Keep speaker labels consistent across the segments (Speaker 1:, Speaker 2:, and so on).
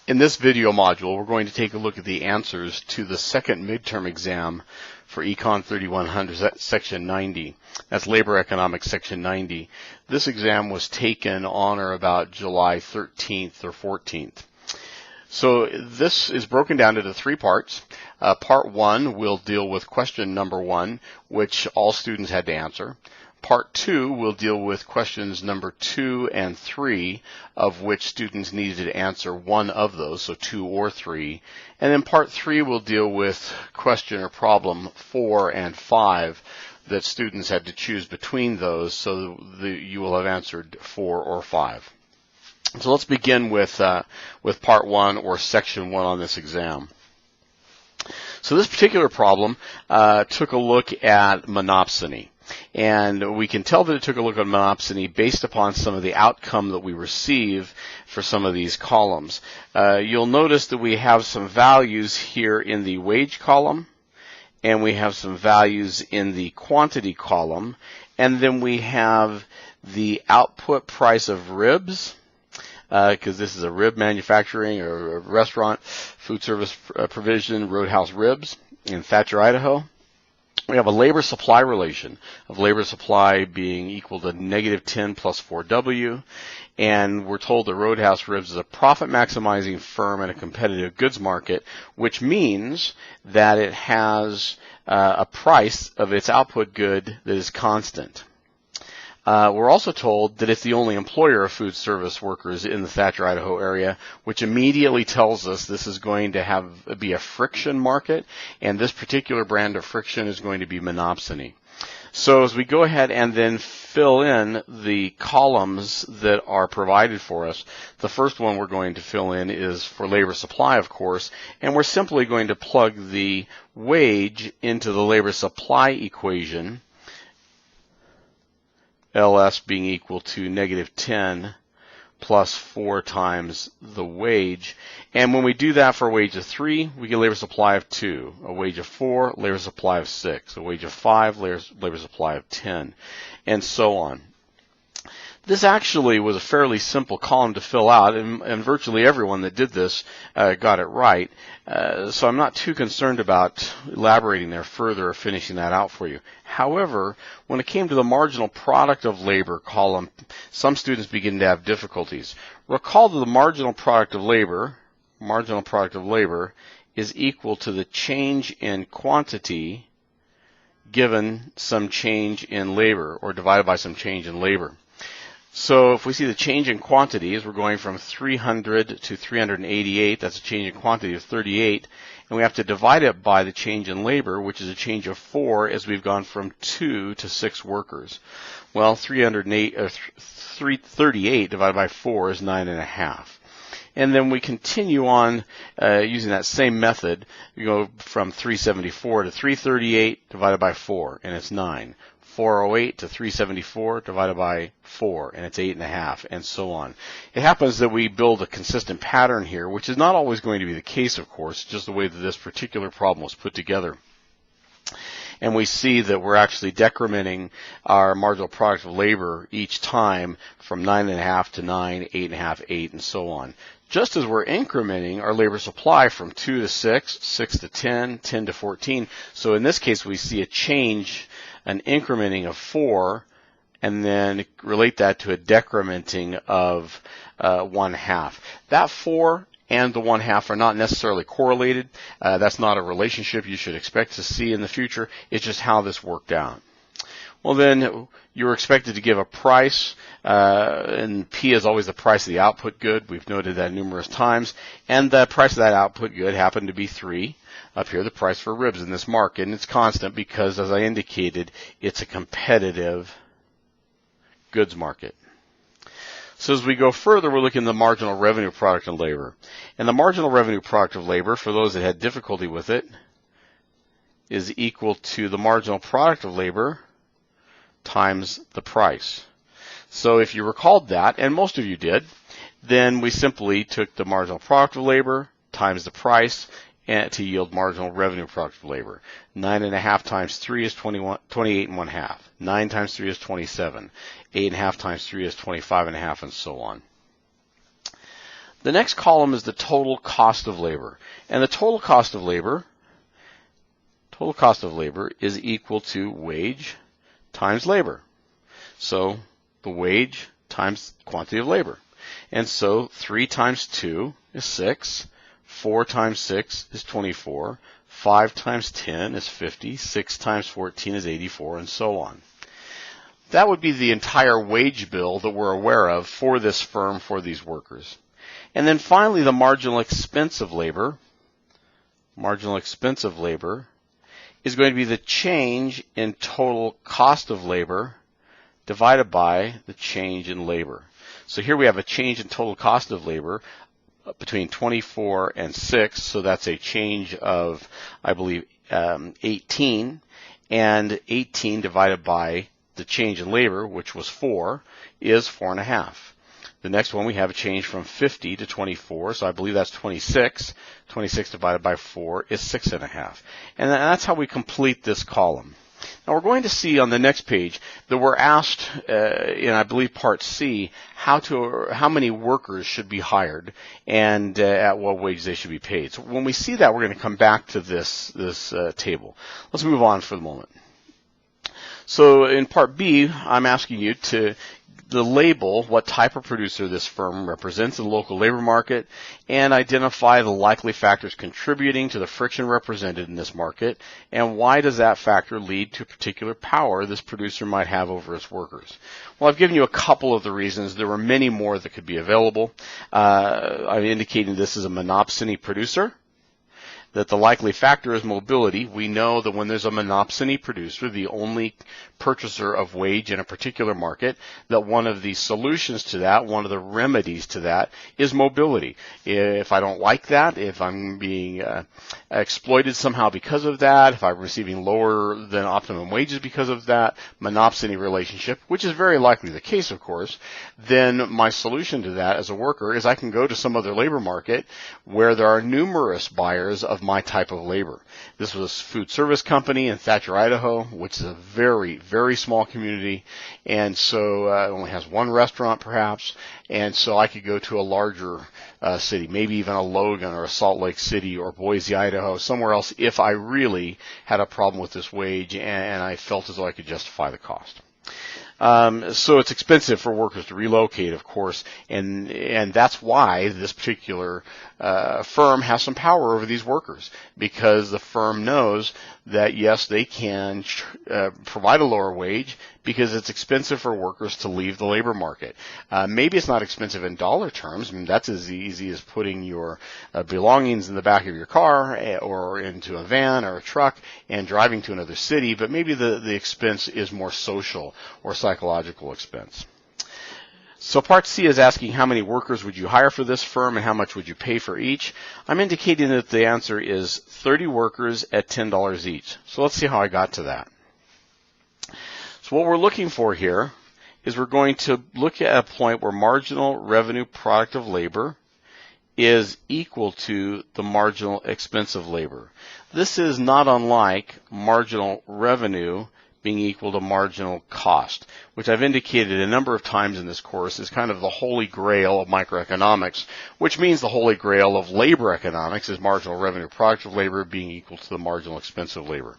Speaker 1: In this video module, we're going to take a look at the answers to the second midterm exam for Econ 3100, Section 90. That's Labor Economics, Section 90. This exam was taken on or about July 13th or 14th. So this is broken down into three parts. Part 1 will deal with question number 1, which all students had to answer. Part 2 will deal with questions number 2 and 3, of which students needed to answer one of those, so 2 or 3. And then Part 3 will deal with question or problem 4 and 5, that students had to choose between those, so you will have answered 4 or 5. So let's begin with Part 1, or Section 1 on this exam. So this particular problem took a look at monopsony. And we can tell that it took a look at monopsony based upon some of the outcome that we receive for some of these columns. You'll notice that we have some values here in the wage column, and we have some values in the quantity column, and then we have the output price of ribs, because this is a rib manufacturing or a restaurant, food service provision, Roadhouse Ribs in Thatcher, Idaho. We have a labor supply relation of labor supply being equal to -10 plus 4W, and we're told that Roadhouse Ribs is a profit maximizing firm in a competitive goods market, which means that it has a price of its output good that is constant. We're also told that it's the only employer of food service workers in the Thatcher, Idaho area, which immediately tells us this is going to be a friction market, and this particular brand of friction is going to be monopsony. So as we go ahead and then fill in the columns that are provided for us, the first one we're going to fill in is for labor supply, of course, and we're simply going to plug the wage into the labor supply equation, LS being equal to -10 plus 4 times the wage. And when we do that for a wage of 3, we get labor supply of 2. A wage of 4, labor supply of 6. A wage of 5, labor supply of 10. And so on. This actually was a fairly simple column to fill out, and virtually everyone that did this got it right. So I'm not too concerned about elaborating there further or finishing that out for you. However, when it came to the marginal product of labor column, some students begin to have difficulties. Recall that the marginal product of labor is equal to the change in quantity given some change in labor, or divided by some change in labor. So if we see the change in quantity as we're going from 300 to 388, that's a change in quantity of 38, and we have to divide it by the change in labor, which is a change of 4 as we've gone from 2 to 6 workers. Well, 338 divided by 4 is 9.5. And then we continue on using that same method. We go from 374 to 338 divided by 4, and it's 9. 408 to 374 divided by 4, and it's 8.5, and so on. It happens that we build a consistent pattern here, which is not always going to be the case, of course, just the way that this particular problem was put together. And we see that we're actually decrementing our marginal product of labor each time from 9.5 to 9, 8.5, 8, and so on. Just as we're incrementing our labor supply from 2 to 6, 6 to 10, 10 to 14. So in this case, we see a change, an incrementing of 4, and then relate that to a decrementing of 1/2. That 4 and the 1/2 are not necessarily correlated. That's not a relationship you should expect to see in the future. It's just how this worked out. Well, then you're expected to give a price, and P is always the price of the output good. We've noted that numerous times. And the price of that output good happened to be 3. Up here, the price for ribs in this market, and it's constant because, as I indicated, it's a competitive goods market. So as we go further, we're looking at the marginal revenue product of labor. And the marginal revenue product of labor, for those that had difficulty with it, is equal to the marginal product of labor times the price. So if you recalled that, and most of you did, then we simply took the marginal product of labor times the price and to yield marginal revenue product of labor. 9.5 times 3 is 28.5. 9 times 3 is 27. 8.5 times 3 is 25.5, and so on. The next column is the total cost of labor. And the total cost of labor is equal to wage times labor. So the wage times quantity of labor. And so 3 times 2 is 6, 4 times 6 is 24, 5 times 10 is 50, 6 times 14 is 84, and so on. That would be the entire wage bill that we're aware of for this firm, for these workers. And then finally, the marginal expense of labor is going to be the change in total cost of labor divided by the change in labor. So here we have a change in total cost of labor between 24 and 6, so that's a change of, I believe, 18, and 18 divided by the change in labor, which was 4, is 4.5. The next one, we have a change from 50 to 24, so I believe that's 26. 26 divided by 4 is 6.5. And that's how we complete this column. Now we're going to see on the next page that we're asked, in I believe part C, how many workers should be hired and at what wage they should be paid. So when we see that, we're going to come back to this table. Let's move on for the moment. So in part B, I'm asking you to label what type of producer this firm represents in the local labor market and identify the likely factors contributing to the friction represented in this market, and why does that factor lead to a particular power this producer might have over its workers. Well, I've given you a couple of the reasons. There were many more that could be available. I'm indicating this is a monopsony producer, that the likely factor is mobility. We know that when there's a monopsony producer, the only purchaser of wage in a particular market, that one of the solutions to that, one of the remedies to that, is mobility. If I don't like that, if I'm being exploited somehow because of that, if I'm receiving lower than optimum wages because of that monopsony relationship, which is very likely the case, of course, then my solution to that as a worker is I can go to some other labor market where there are numerous buyers of my type of labor. This was a food service company in Thatcher, Idaho, which is a very, very small community, and so it only has one restaurant perhaps, and so I could go to a larger city, maybe even a Logan or a Salt Lake City or Boise, Idaho, somewhere else if I really had a problem with this wage and I felt as though I could justify the cost. So it's expensive for workers to relocate, of course, and that's why this particular firm has some power over these workers, because the firm knows that, yes, they can provide a lower wage because it's expensive for workers to leave the labor market. Maybe it's not expensive in dollar terms. I mean, that's as easy as putting your belongings in the back of your car or into a van or a truck and driving to another city, but maybe the expense is more social or psychological expense. So part C is asking how many workers would you hire for this firm and how much would you pay for each. I'm indicating that the answer is 30 workers at $10 each. So let's see how I got to that. So what we're looking for here is we're going to look at a point where marginal revenue product of labor is equal to the marginal expense of labor. This is not unlike marginal revenue being equal to marginal cost, which I've indicated a number of times in this course is kind of the holy grail of microeconomics, which means the holy grail of labor economics is marginal revenue product of labor being equal to the marginal expense of labor.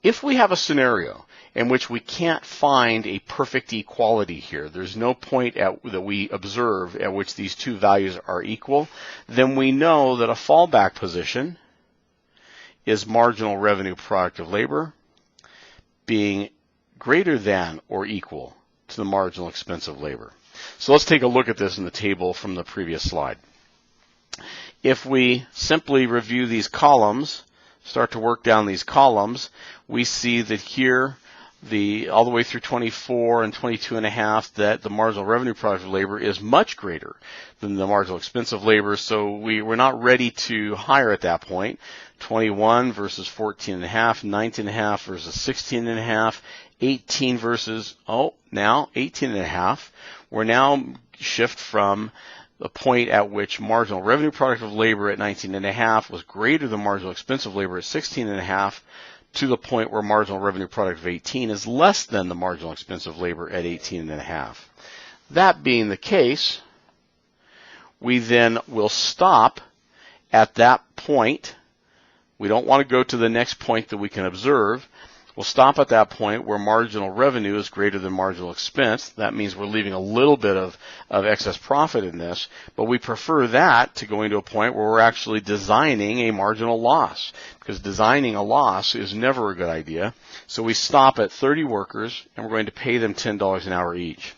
Speaker 1: If we have a scenario in which we can't find a perfect equality here, there's no point that we observe at which these two values are equal, then we know that a fallback position is marginal revenue product of labor being greater than or equal to the marginal expense of labor. So let's take a look at this in the table from the previous slide. If we simply review these columns, start to work down these columns, we see that here, all the way through 24 and 22.5, that the marginal revenue product of labor is much greater than the marginal expense of labor, so we're not ready to hire at that point. 21 versus 14.5, 19.5 versus 16.5, 18 versus, now 18.5. We're now shift from the point at which marginal revenue product of labor at 19.5 was greater than marginal expense of labor at 16.5 to the point where marginal revenue product of 18 is less than the marginal expense of labor at 18.5. That being the case, we then will stop at that point. We don't want to go to the next point that we can observe. We'll stop at that point where marginal revenue is greater than marginal expense. That means we're leaving a little bit of excess profit in this, but we prefer that to going to a point where we're actually designing a marginal loss, because designing a loss is never a good idea. So we stop at 30 workers, and we're going to pay them $10 an hour each.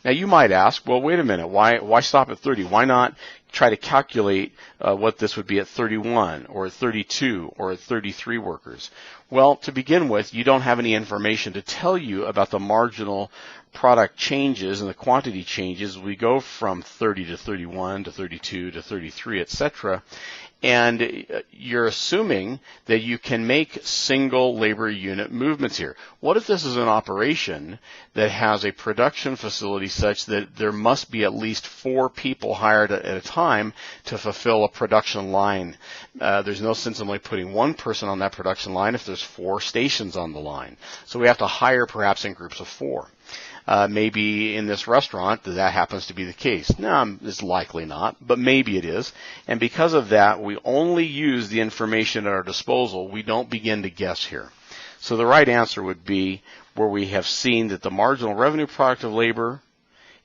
Speaker 1: Now you might ask, well, wait a minute, why stop at 30? Why not try to calculate what this would be at 31 or at 32 or at 33 workers? Well, to begin with, you don't have any information to tell you about the marginal product changes and the quantity changes. We go from 30 to 31 to 32 to 33, etc. And you're assuming that you can make single labor unit movements here. What if this is an operation that has a production facility such that there must be at least 4 people hired at a time to fulfill a production line? There's no sense in only putting 1 person on that production line if there's 4 stations on the line. So we have to hire perhaps in groups of 4. Maybe in this restaurant that happens to be the case. No, it's likely not, but maybe it is. And because of that, we only use the information at our disposal. We don't begin to guess here. So the right answer would be where we have seen that the marginal revenue product of labor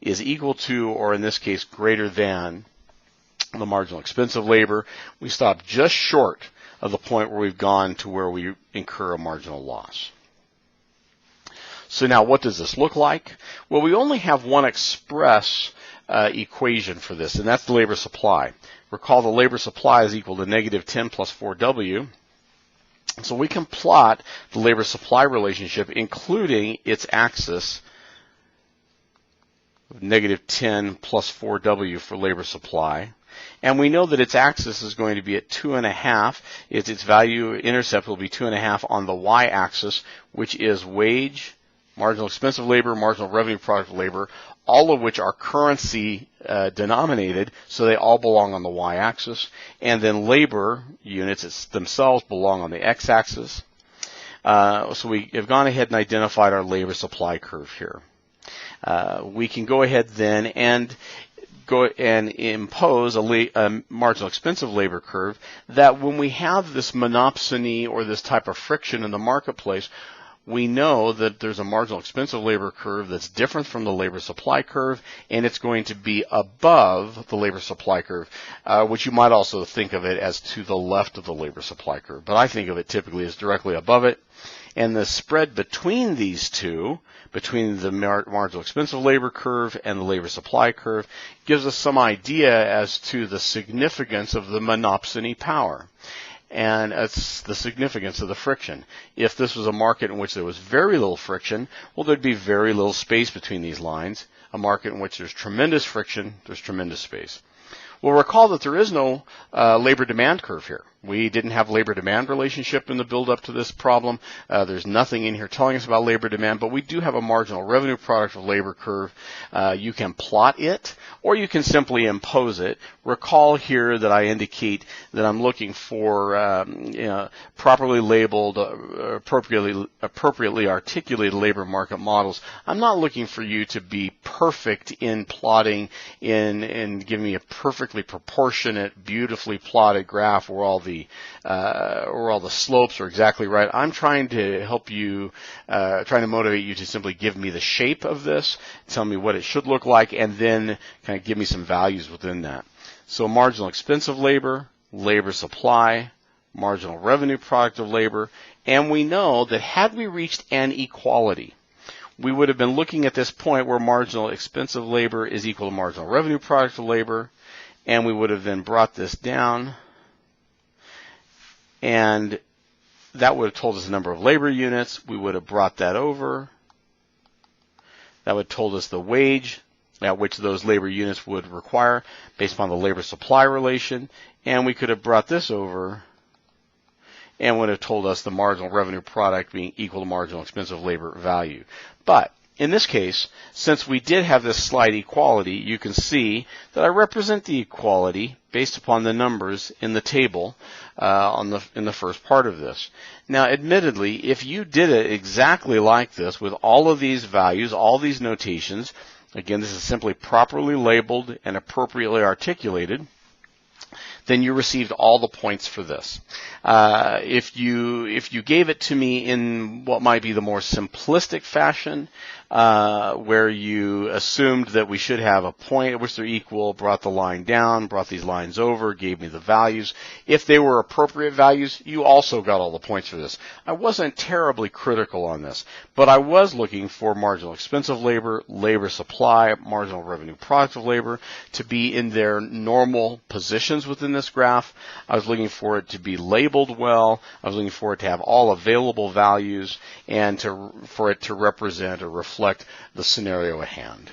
Speaker 1: is equal to, or in this case, greater than the marginal expense of labor. We stop just short of the point where we've gone to where we incur a marginal loss. So now what does this look like? Well, we only have one express equation for this, and that's the labor supply. Recall the labor supply is equal to negative 10 plus 4W. So we can plot the labor supply relationship, including its axis, negative 10 plus 4W for labor supply. And we know that its axis is going to be at 2.5. Its value intercept will be 2.5 on the y-axis, which is wage, marginal expense of labor, marginal revenue product of labor, all of which are currency denominated, so they all belong on the y-axis. And then labor units themselves belong on the x-axis. So we have gone ahead and identified our labor supply curve here. We can go ahead then and go and impose a marginal expense of labor curve that when we have this monopsony or this type of friction in the marketplace, we know that there's a marginal expense of labor curve that's different from the labor supply curve, and it's going to be above the labor supply curve, which you might also think of it as to the left of the labor supply curve. But I think of it typically as directly above it. And the spread between these two, between the marginal expense of labor curve and the labor supply curve, gives us some idea as to the significance of the monopsony power. And it's the significance of the friction. If this was a market in which there was very little friction, well, there'd be very little space between these lines. A market in which there's tremendous friction, there's tremendous space. Well, recall that there is no labor demand curve here. We didn't have labor demand relationship in the build up to this problem. There's nothing in here telling us about labor demand, but we do have a marginal revenue product of labor curve. You can plot it, or you can simply impose it. Recall here that I indicate that I'm looking for properly labeled, appropriately articulated labor market models. I'm not looking for you to be perfect in plotting and giving me a perfectly proportionate, beautifully plotted graph where all the slopes are exactly right. I'm trying to help you, trying to motivate you to simply give me the shape of this, tell me what it should look like, and then kind of give me some values within that. So marginal expense of labor, labor supply, marginal revenue product of labor, and we know that had we reached an equality, we would have been looking at this point where marginal expense of labor is equal to marginal revenue product of labor, and we would have then brought this down, and that would have told us the number of labor units. We would have brought that over. That would have told us the wage at which those labor units would require based upon the labor supply relation, and we could have brought this over and would have told us the marginal revenue product being equal to marginal expense of labor value. But in this case, since we did have this slight equality, you can see that I represent the equality based upon the numbers in the table in the first part of this. Now, admittedly, if you did it exactly like this with all of these values, all these notations, again, this is simply properly labeled and appropriately articulated, then you received all the points for this. If you gave it to me in what might be the more simplistic fashion, where you assumed that we should have a point at which they're equal, brought the line down, brought these lines over, gave me the values. If they were appropriate values, you also got all the points for this. I wasn't terribly critical on this, but I was looking for marginal expense of labor, labor supply, marginal revenue product of labor to be in their normal positions within this graph. I was looking for it to be labeled well. I was looking for it to have all available values and for it to represent or reflect the scenario at hand.